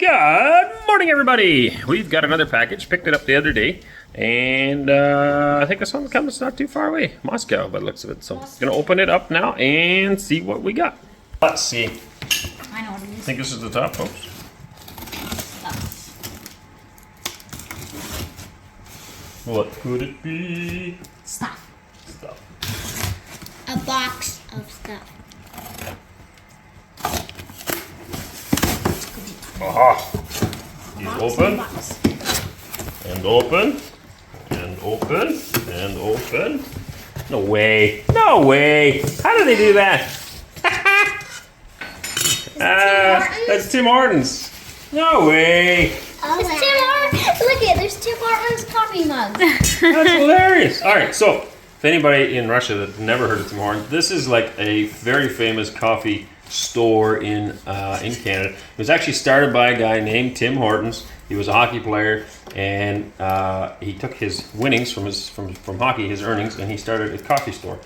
Good morning, everybody. We've got another package. Picked it up the other day, and I think this one comes not too far away. Moscow, by the looks of it. So I'm gonna open it up now and see what we got. Let's see. I know what it is. I think this is the top, folks. Stuff. What could it be? Stuff. Stuff. A box of stuff. Aha! You open, And and open, and open, and open. No way! No way! How do they do that? That's Tim Hortons. No way! Oh, it's Tim Hortons. Look at there's Tim Hortons coffee mugs. That's hilarious. All right, so if anybody in Russia that never heard of Tim Hortons, this is like a very famous coffee store in Canada. It was actually started by a guy named Tim Hortons. He was a hockey player, and he took his winnings from hockey, his earnings, and he started a coffee store.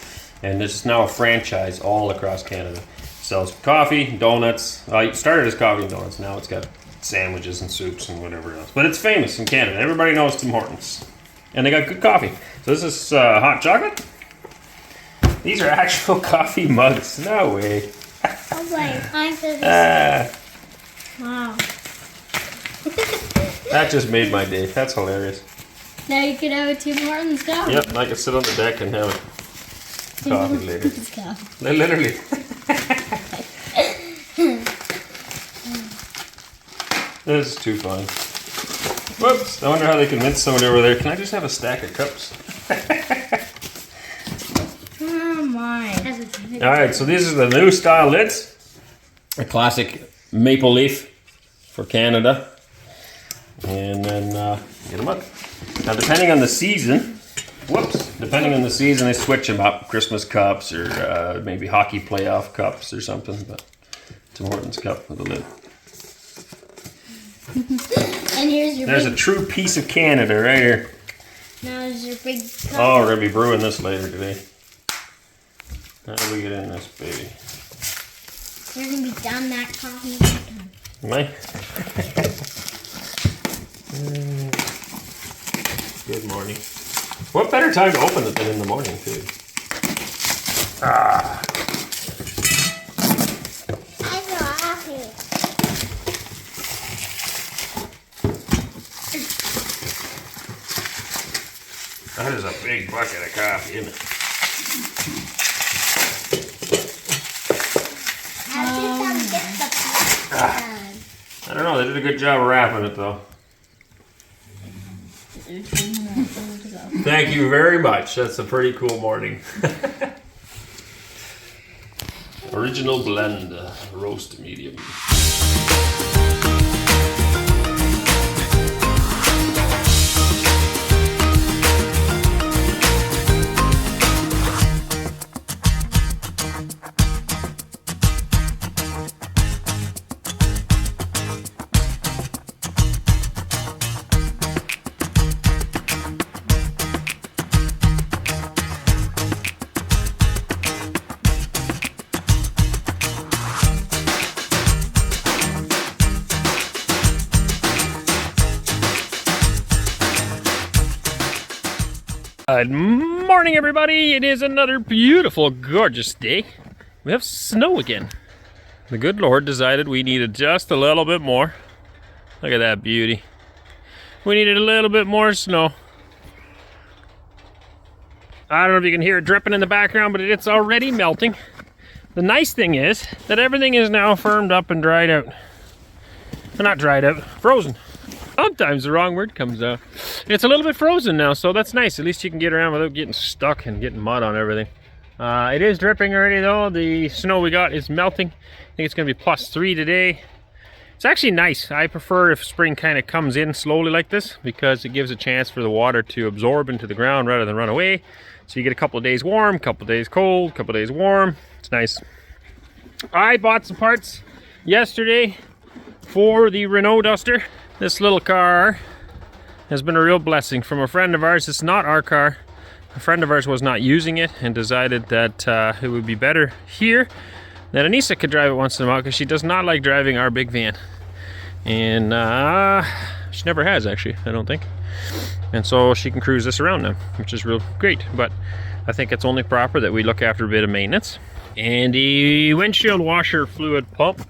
And this is now a franchise all across Canada. Sells coffee, donuts. It started as coffee and donuts. Now it's got sandwiches and soups and whatever else. But it's famous in Canada. Everybody knows Tim Hortons, and they got good coffee. So this is hot chocolate. These are actual coffee mugs. No way. Oh wait, I'm for this. Wow. That just made my day. That's hilarious. Now you can have a Tim Hortons coffee. Yep, I can sit on the deck and have coffee later. Literally. This is too fun. Whoops, I wonder how they convinced somebody over there. Can I just have a stack of cups? Oh my. Alright, so these are the new style lids. A classic maple leaf for Canada. And then get them up. Now depending on the season, depending on the season they switch them up. Christmas cups or maybe hockey playoff cups or something. But Tim Hortons cup with a lid. And here's your There's a true piece of Canada right here. Now there's your big cup. Oh, we're going to be brewing this later today. How do we get in this, baby? You're going to be down that coffee. Am I? Good morning. What better time to open it than in the morning, too? Ah. I'm so happy. That is a big bucket of coffee, isn't it? I don't know, they did a good job of wrapping it, though. Thank you very much. That's a pretty cool morning. Original blend, roast medium. Good morning, everybody. It is another beautiful, gorgeous day. We have snow again. The good Lord decided we needed just a little bit more. Look at that beauty. We needed a little bit more snow. I don't know if you can hear it dripping in the background, but it's already melting. The nice thing is that everything is now firmed up and dried out. Well, not dried out, frozen. Sometimes the wrong word comes out. It's a little bit frozen now, so that's nice. At least you can get around without getting stuck and getting mud on everything. It is dripping already, though. The snow we got is melting. I think it's going to be +3 today. It's actually nice. I prefer if spring kind of comes in slowly like this because it gives a chance for the water to absorb into the ground rather than run away. So you get a couple of days warm, couple of days cold, couple of days warm. It's nice. I bought some parts yesterday for the Renault duster. This little car has been a real blessing from a friend of ours. It's not our car. A friend of ours was not using it and decided that it would be better here that Anneesa could drive it once in a while because she does not like driving our big van. And she never has, actually, I don't think. And so she can cruise this around now, which is real great. But I think it's only proper that we look after a bit of maintenance. And the windshield washer fluid pump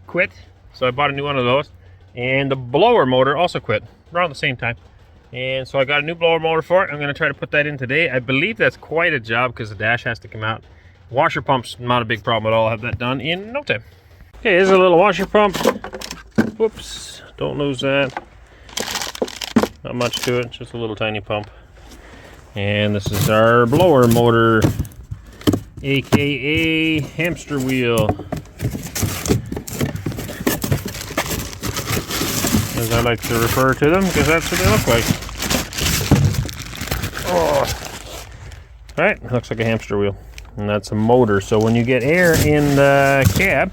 quit, so I bought a new one of those. And the blower motor also quit around the same time. And so I got a new blower motor for it. I'm going to try to put that in today. I believe that's quite a job because the dash has to come out. Washer pump's not a big problem at all. I'll have that done in no time. Okay, here's a little washer pump. Whoops, don't lose that. Not much to it, just a little tiny pump. And this is our blower motor, aka hamster wheel, as I like to refer to them, because that's what they look like. Oh. Alright, looks like a hamster wheel. And that's a motor, so when you get air in the cab,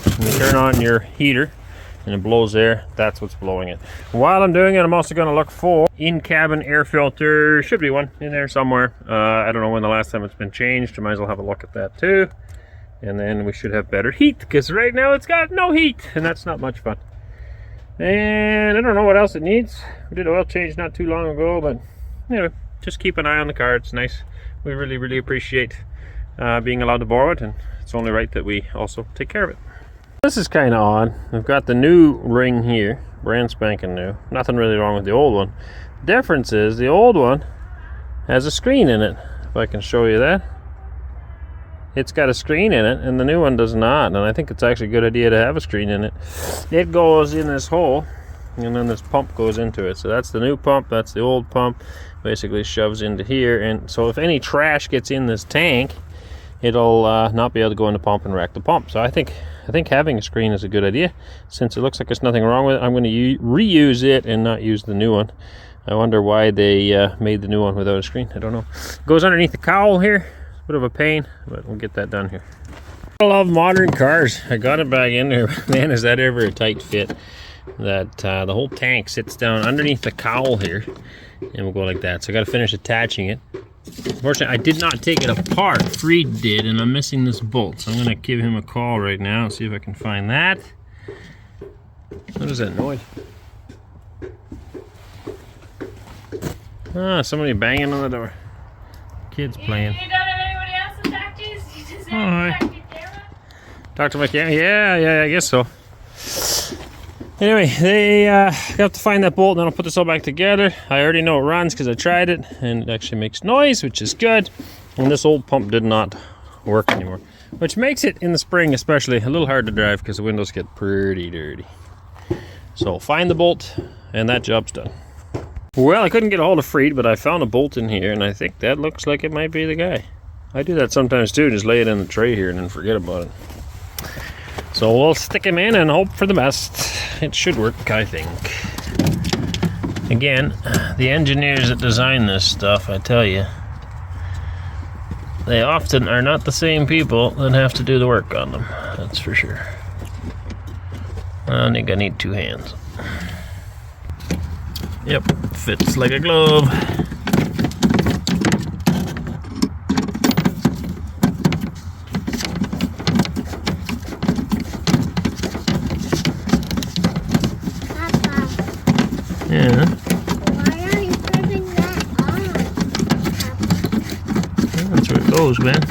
and you turn on your heater, and it blows air, that's what's blowing it. While I'm doing it, I'm also going to look for in-cabin air filter. Should be one in there somewhere. I don't know when the last time it's been changed. I might as well have a look at that too. And then we should have better heat, because right now it's got no heat, and that's not much fun. And I don't know what else it needs. We did an oil change not too long ago, but anyway, just keep an eye on the car. It's nice. We really appreciate being allowed to borrow it, and it's only right that we also take care of it. This is kind of odd. We've got the new ring here, brand spanking new. Nothing really wrong with the old one. The difference is the old one has a screen in it. If I can show you that. It's got a screen in it, and the new one does not. And I think it's actually a good idea to have a screen in it. It goes in this hole, and then this pump goes into it. So that's the new pump, that's the old pump. Basically shoves into here, and so if any trash gets in this tank, it'll not be able to go in the pump and wreck the pump. So I think having a screen is a good idea. Since it looks like there's nothing wrong with it, I'm going to reuse it and not use the new one. I wonder why they made the new one without a screen. I don't know. It goes underneath the cowl here. It's a bit of a pain, but we'll get that done here. I love modern cars. I got it back in there. Man, is that ever a tight fit. That the whole tank sits down underneath the cowl here, and we'll go like that. So I got to finish attaching it. Unfortunately, I did not take it apart. Freed did, and I'm missing this bolt. So I'm going to give him a call right now and see if I can find that. What is that noise? Ah, somebody banging on the door. Kids playing. You don't have anybody else to talk to? You just have to talk to your camera? Talk to my camera? Yeah, I guess so. Anyway, they got to find that bolt, and then I'll put this all back together. I already know it runs because I tried it, and it actually makes noise, which is good. And this old pump did not work anymore, which makes it, in the spring especially, a little hard to drive because the windows get pretty dirty. So find the bolt, and that job's done. Well, I couldn't get a hold of Freed, but I found a bolt in here, and I think that looks like it might be the guy. I do that sometimes too, just lay it in the tray here and then forget about it. So we'll stick him in and hope for the best. It should work, I think. Again, the engineers that design this stuff, I tell you, they often are not the same people that have to do the work on them. That's for sure. I think I need 2 hands. Yep, fits like a glove. Yeah. Why are you putting that on? That's where it goes, man.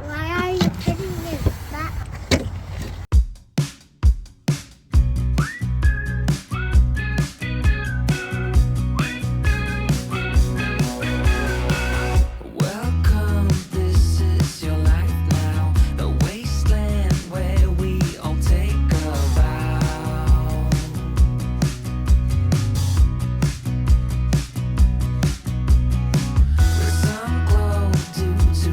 Why are you putting it back? Welcome, this is your life now, the wasteland where we all take a vow. With some glow due to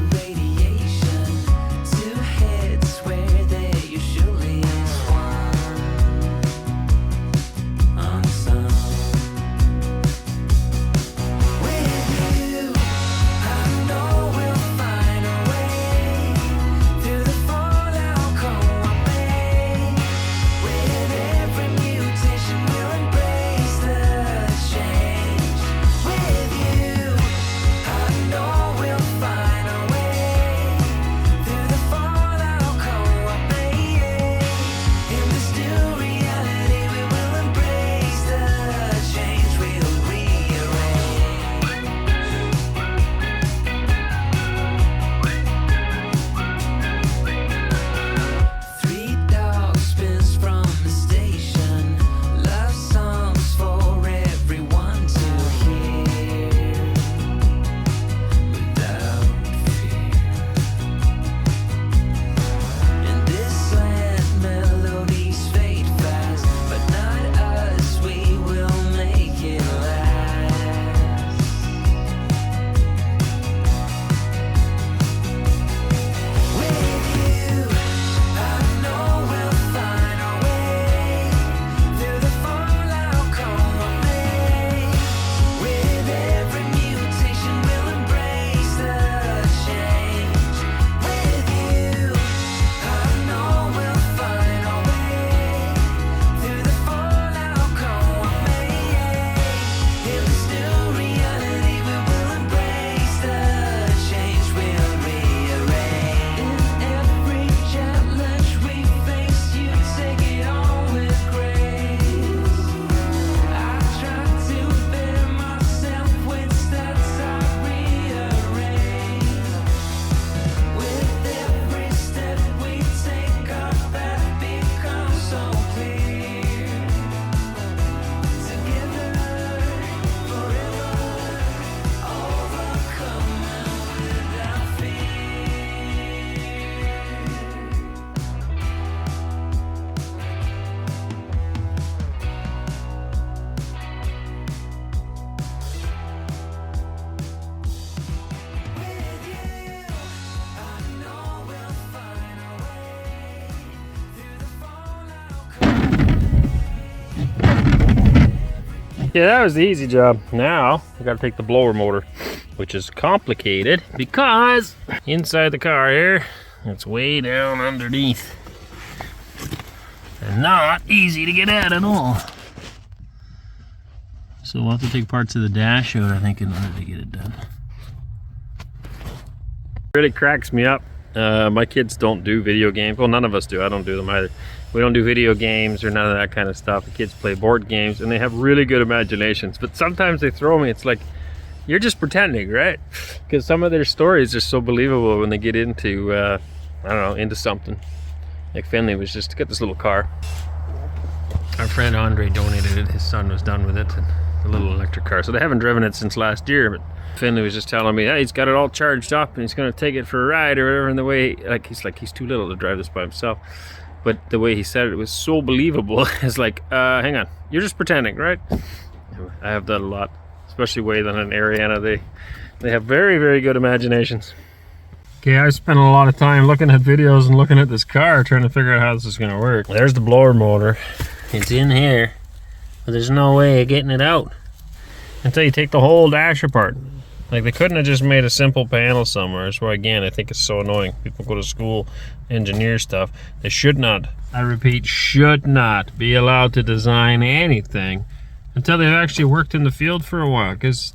Yeah, that was the easy job. Now we gotta take the blower motor, which is complicated because inside the car here, it's way down underneath and not easy to get at all. So we'll have to take parts of the dash out, I think, in order to get it done. It really cracks me up. My kids don't do video games. Well, none of us do. I don't do them either. We don't do video games or none of that kind of stuff. The kids play board games and they have really good imaginations. But sometimes they throw me, it's like, you're just pretending, right? Because some of their stories are so believable when they get into, I don't know, into something. Like Finley was just to get this little car. Our friend Andre donated it. His son was done with it. The little electric car. So they haven't driven it since last year, but Finley was just telling me, hey, he's got it all charged up and he's going to take it for a ride or whatever. And the way, he's too little to drive this by himself. But the way he said it was so believable. It's like, hang on, you're just pretending, right? I have that a lot, especially Wagon and Ariana. They have very, very good imaginations. Okay, I spent a lot of time looking at videos and looking at this car, trying to figure out how this is going to work. There's the blower motor. It's in here, but there's no way of getting it out until you take the whole dash apart. Like, they couldn't have just made a simple panel somewhere. That's why, again, I think it's so annoying. People go to school, engineer stuff. They should not, I repeat, should not be allowed to design anything until they've actually worked in the field for a while. Because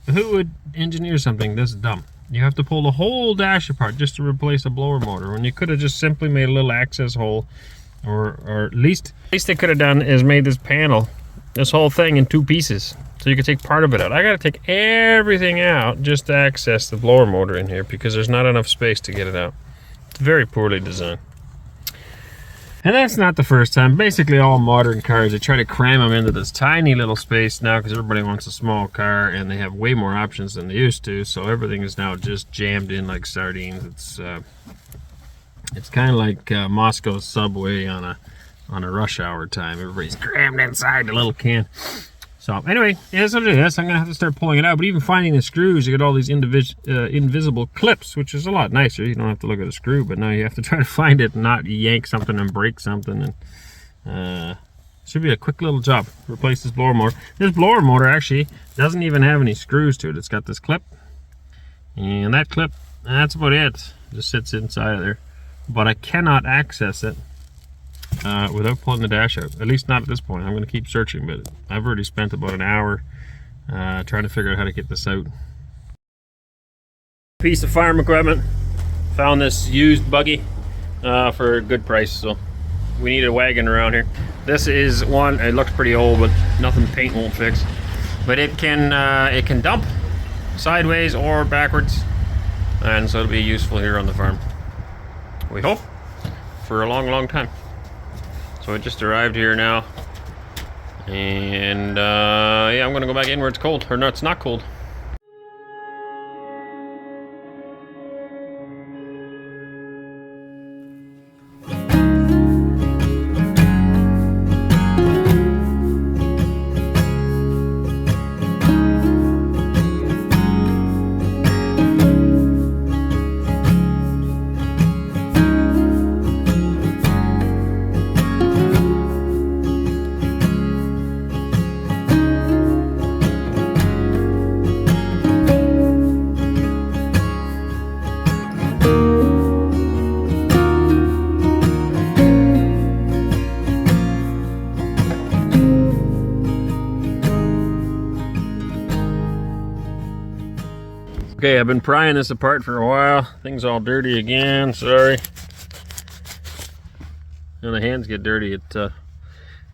who would engineer something this dumb? You have to pull the whole dash apart just to replace a blower motor, when you could have just simply made a little access hole, or at least they could have done is made this panel, this whole thing, in 2 pieces. So you could take part of it out. I gotta take everything out just to access the blower motor in here because there's not enough space to get it out. It's very poorly designed. And that's not the first time. Basically all modern cars, they try to cram them into this tiny little space now because everybody wants a small car and they have way more options than they used to. So everything is now just jammed in like sardines. It's kind of like Moscow's subway on a rush hour time. Everybody's crammed inside the little can. So anyway, yeah, that's what it is. I'm gonna have to start pulling it out. But even finding the screws, you get all these invisible clips, which is a lot nicer. You don't have to look at a screw, but now you have to try to find it and not yank something and break something. And should be a quick little job. Replace this blower motor. This blower motor actually doesn't even have any screws to it. It's got this clip, and that clip, that's about it. It just sits inside of there. But I cannot access it without pulling the dash out. At least not at this point. I'm going to keep searching, but I've already spent about an hour trying to figure out how to get this out. Piece of farm equipment. Found this used buggy for a good price, so we need a wagon around here. This is one, it looks pretty old, but nothing paint won't fix. But it can dump sideways or backwards, and so it'll be useful here on the farm. We hope for a long time. So it just arrived here now, and yeah, I'm gonna go back in where it's cold, or no, it's not cold. Okay, I've been prying this apart for a while. Things all dirty again, sorry. When the hands get dirty,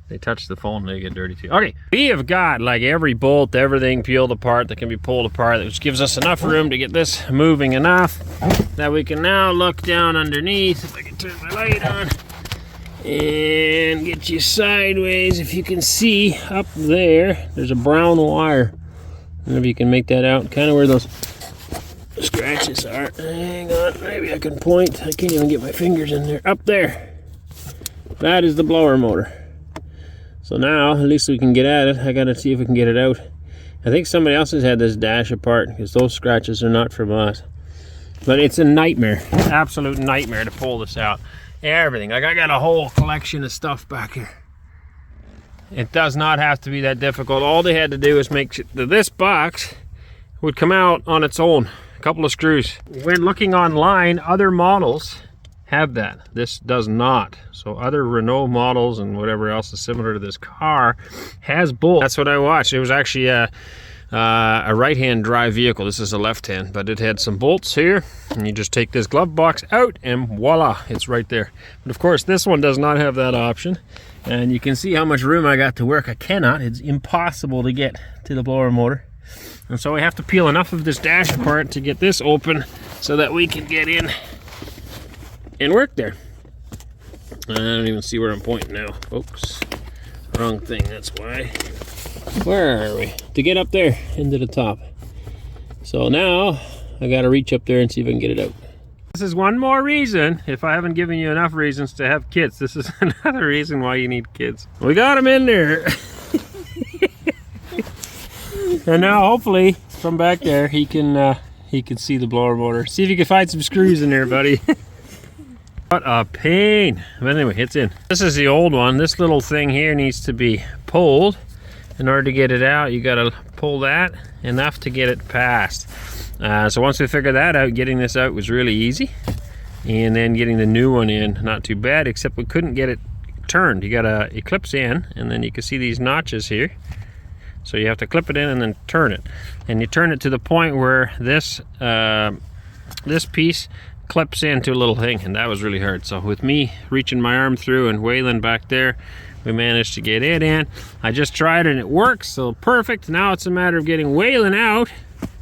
they touch the phone, they get dirty too. Okay, we have got like every bolt, everything peeled apart that can be pulled apart, which gives us enough room to get this moving enough that we can now look down underneath. If I can turn my light on and get you sideways, if you can see up there, there's a brown wire. I don't know if you can make that out, kind of where those scratches are. Hang on, maybe I can point. I can't even get my fingers in there. Up there. That is the blower motor. So now, at least we can get at it. I gotta see if we can get it out. I think somebody else has had this dash apart, because those scratches are not from us. But it's a nightmare. Absolute nightmare to pull this out. Everything. Like, I got a whole collection of stuff back here. It does not have to be that difficult. All they had to do is make sure that this box would come out on its own. A couple of screws. When looking online, other models have that. This does not. So other Renault models and whatever else is similar to this car has bolts. That's what I watched. It was actually a right-hand drive vehicle. This is a left-hand, but it had some bolts here, and you just take this glove box out and voila, it's right there. But of course this one does not have that option, and you can see how much room I got to work. I cannot. It's impossible to get to the blower motor, and so I have to peel enough of this dash apart to get this open so that we can get in and work there. I don't even see where I'm pointing now, folks. Wrong thing, that's why. Where are we? To get up there into the top. So now I gotta reach up there and see if I can get it out. This is one more reason, if I haven't given you enough reasons to have kids, this is another reason why you need kids. We got him in there. And now hopefully from back there he can see the blower motor. See if you can find some screws in there, buddy. What a pain. But anyway, it's in. This is the old one. This little thing here needs to be pulled. In order to get it out, you gotta pull that enough to get it past. So once we figured that out, getting this out was really easy. And then getting the new one in, not too bad, except we couldn't get it turned. You gotta clips in, and then you can see these notches here. So you have to clip it in and then turn it. And you turn it to the point where this piece clips into a little thing, and that was really hard. So with me reaching my arm through and Waylon back there, we managed to get it in. I just tried it and it works, so perfect. Now it's a matter of getting Waylon out.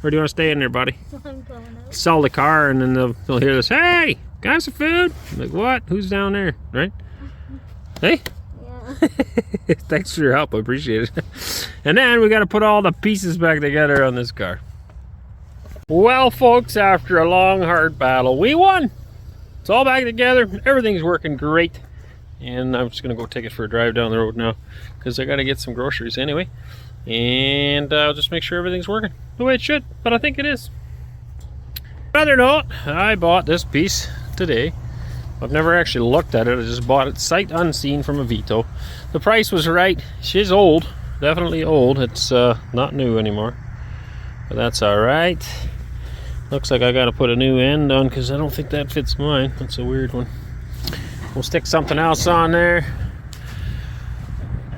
Or do you want to stay in there, buddy? I'm going out. Sell the car, and then they'll hear this, hey, got some food? I'm like, what? Who's down there, right? Hey? Yeah. Thanks for your help, I appreciate it. And then we got to put all the pieces back together on this car. Well, folks, after a long, hard battle, we won. It's all back together. Everything's working great. And I'm just going to go take it for a drive down the road now, because I got to get some groceries anyway. And I'll just make sure everything's working the way it should, but I think it is. Another note, I bought this piece today. I've never actually looked at it. I just bought it sight unseen from a Vito. The price was right. She's old, definitely old. It's not new anymore, but that's all right. Looks like I got to put a new end on because I don't think that fits mine. That's a weird one. We'll stick something else on there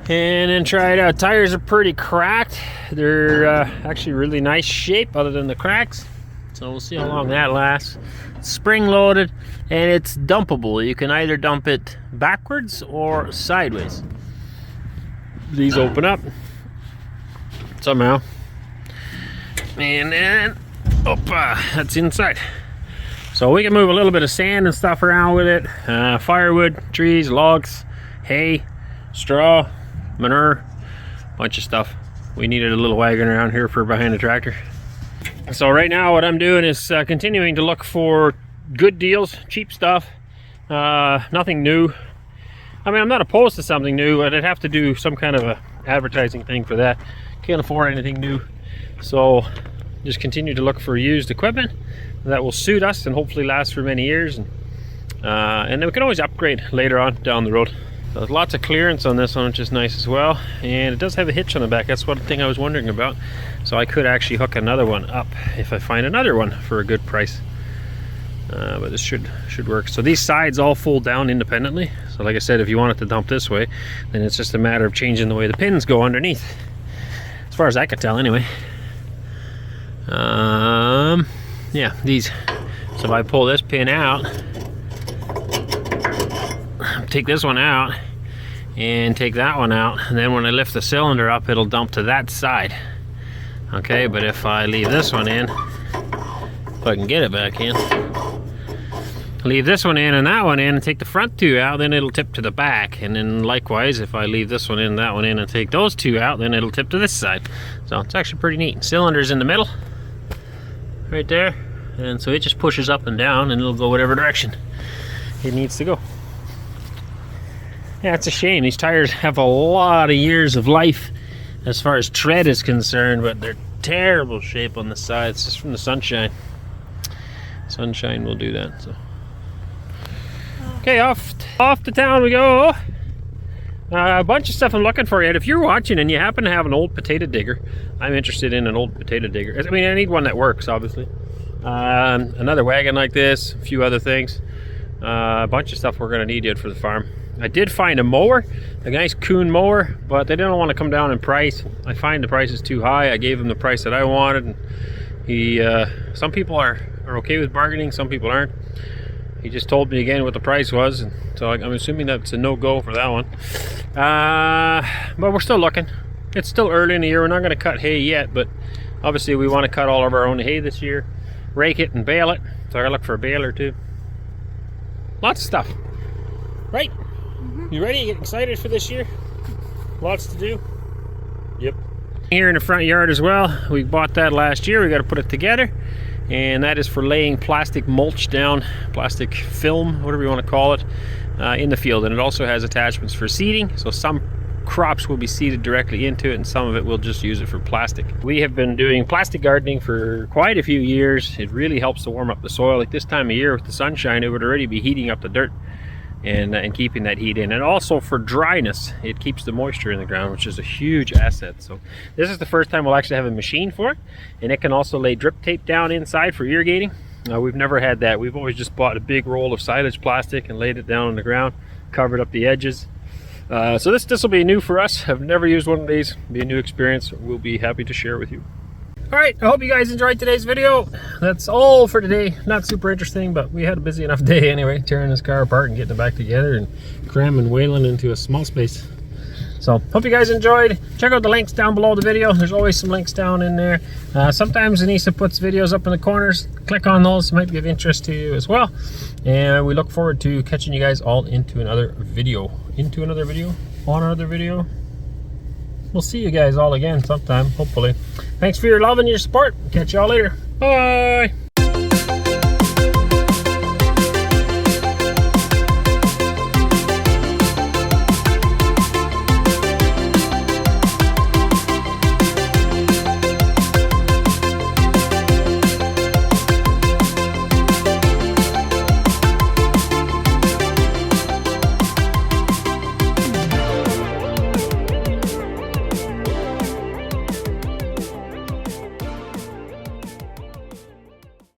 and then try it out. Tires are pretty cracked. They're actually really nice shape other than the cracks. So we'll see how long that lasts. It's spring loaded and it's dumpable. You can either dump it backwards or sideways. These open up somehow. And then, that's inside. So we can move a little bit of sand and stuff around with it. Firewood, trees, logs, hay, straw, manure, bunch of stuff. We needed a little wagon around here for behind the tractor. So right now what I'm doing is continuing to look for good deals, cheap stuff, nothing new. I mean, I'm not opposed to something new, but I'd have to do some kind of a advertising thing for that. Can't afford anything new. So just continue to look for used equipment that will suit us and hopefully last for many years, and then we can always upgrade later on down the road. So there's lots of clearance on this one, which is nice as well, and it does have a hitch on the back. That's one thing I was wondering about. So I could actually hook another one up if I find another one for a good price. But this should work. So these sides all fold down independently. So like I said, if you want it to dump this way, then it's just a matter of changing the way the pins go underneath, as far as I could tell anyway. Yeah, these. So if I pull this pin out, take this one out, and take that one out, and then when I lift the cylinder up, it'll dump to that side. Okay, but if I leave this one in, if I can get it back in, leave this one in and that one in, and take the front two out, then it'll tip to the back. And then likewise, if I leave this one in, that one in, and take those two out, then it'll tip to this side. So it's actually pretty neat. Cylinder's in the middle, right there, and so it just pushes up and down, and it'll go whatever direction it needs to go. Yeah, it's a shame. These tires have a lot of years of life as far as tread is concerned, but they're terrible shape on the sides, just from the sunshine. Sunshine will do that. So okay, off to town we go. A bunch of stuff I'm looking for yet. If you're watching and you happen to have an old potato digger, I'm interested in an old potato digger. I mean, I need one that works, obviously. Another wagon like this, a few other things. A bunch of stuff we're going to need yet for the farm. I did find a mower, a nice coon mower, but they didn't want to come down in price. I find the price is too high. I gave him the price that I wanted. And he, some people are okay with bargaining, some people aren't. He just told me again what the price was, and so I'm assuming that's a no-go for that one. But we're still looking. It's still early in the year. We're not going to cut hay yet, but obviously we want to cut all of our own hay this year, rake it and bale it. So I gotta look for a baler too. Lots of stuff, right? You ready? You get excited for this year? Lots to do. Yep. Here in the front yard as well, we bought that last year. We got to put it together, and that is for laying plastic mulch down, plastic film, whatever you want to call it, in the field. And it also has attachments for seeding, so some crops will be seeded directly into it, and some of it we'll just use it for plastic. We have been doing plastic gardening for quite a few years. It really helps to warm up the soil. Like this time of year with the sunshine, it would already be heating up the dirt and keeping that heat in. And also for dryness, it keeps the moisture in the ground, which is a huge asset. So this is the first time we'll actually have a machine for it, and it can also lay drip tape down inside for irrigating. We've never had that. We've always just bought a big roll of silage plastic and laid it down on the ground, covered up the edges. So this will be new for us. I've never used one of these. It'll be a new experience. We'll be happy to share with you. All right, I hope you guys enjoyed today's video. That's all for today. Not super interesting, but we had a busy enough day anyway, tearing this car apart and getting it back together and cramming Waylon into a small space. So hope you guys enjoyed. Check out the links down below the video. There's always some links down in there. Sometimes Anneesa puts videos up in the corners. Click on those, might be of interest to you as well. And we look forward to catching you guys all into another video. On another video. We'll see you guys all again sometime, hopefully. Thanks for your love and your support. Catch y'all later. Bye.